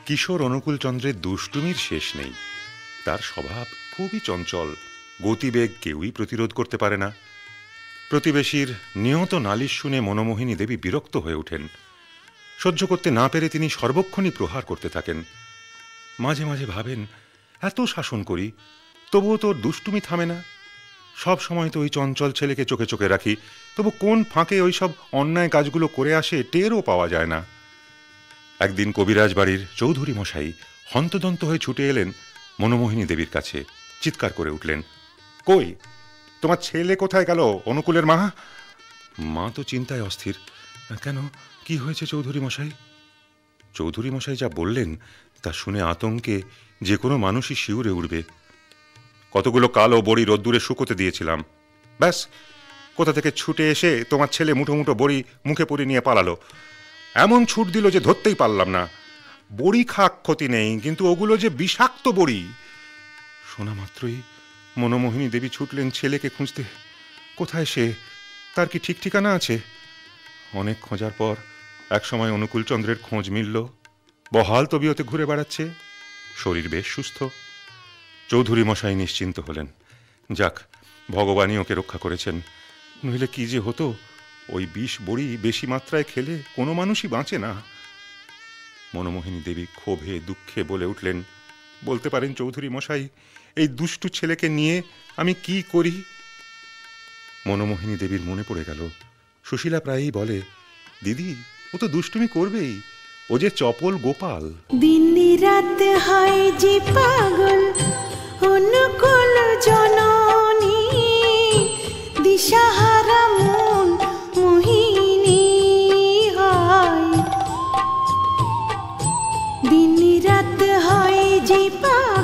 কিশোর অনুকূলচন্দ্রের দুষ্টুমির শেষ নেই। তার স্বভাব খুবই চঞ্চল, গতিবেগ কেউই প্রতিরোধ করতে পারে না। প্রতিবেশীর নিয়ত নালিশ শুনে মনোমোহিনী দেবী বিরক্ত হয়ে ওঠেন। সহ্য করতে না পেরে তিনি সর্বক্ষণই প্রহার করতে থাকেন। মাঝে মাঝে ভাবেন, এত শাসন করি তবুও তোর দুষ্টুমি থামে না। সব সময় তো ওই চঞ্চল ছেলেকে চোখে চোখে রাখি, তবু কোন ফাঁকে ওই সব অন্যায় কাজগুলো করে আসে টেরও পাওয়া যায় না। একদিন কবিরাজ বাড়ির চৌধুরী মশাই হন্তদন্ত হয়ে ছুটে এলেন মনোমোহিনী দেবীর কাছে। চিৎকার করে উঠলেন, কই তোমার ছেলে কোথায় গেল অনুকূলের মা? মা তো চিন্তায় অস্থির। কেন, কি হয়েছে চৌধুরী মশাই? চৌধুরী মশাই যা বললেন তা শুনে আতঙ্কে যে কোনো মানুষই শিউরে উঠবে। কতগুলো কালো বড়ি রোদ্দুরে শুকোতে দিয়েছিলাম, ব্যাস কোথা থেকে ছুটে এসে তোমার ছেলে মুঠো মুঠো বড়ি মুখে পুরে নিয়ে পালালো। এমন ছুট দিল যে ধরতেই পারলাম না। বড়ি খাক ক্ষতি নেই, কিন্তু ওগুলো যে বিষাক্ত বড়ি। শোনা মাত্রই মনোমোহিনী দেবী ছুটলেন ছেলেকে খুঁজতে। কোথায় সে? তার কি ঠিক ঠিকানা আছে? অনেক খোঁজার পর একসময় অনুকূলচন্দ্রের খোঁজ মিলল। বহাল তবিয়তে ঘুরে বেড়াচ্ছে, শরীর বেশ সুস্থ। চৌধুরী মশাই নিশ্চিন্ত হলেন। যাক, ভগবানই ওকে রক্ষা করেছেন, নইলে কি যে হতো। ওই বিষ বড়ি বেশি মাত্রায় খেলে কোনো মানুষই বাঁচে না। মনোমোহিনী দেবী ক্ষোভে দুঃখে বলে উঠলেন, বলতে পারেন চৌধুরী মশাই, এই দুষ্টু ছেলেকে নিয়ে আমি কি করি? মনোমোহিনী দেবীর মনে পড়ে গেল, সুশীলা প্রায়ই বলে, দিদি ও তো দুষ্টুমি করবেই, ও যে চপল গোপাল। দিন রাত হয় যে পাগল অনুকূল জননী, দিশাহারা মন মোহিনী হয়। দিন রাত হয় যে পাগল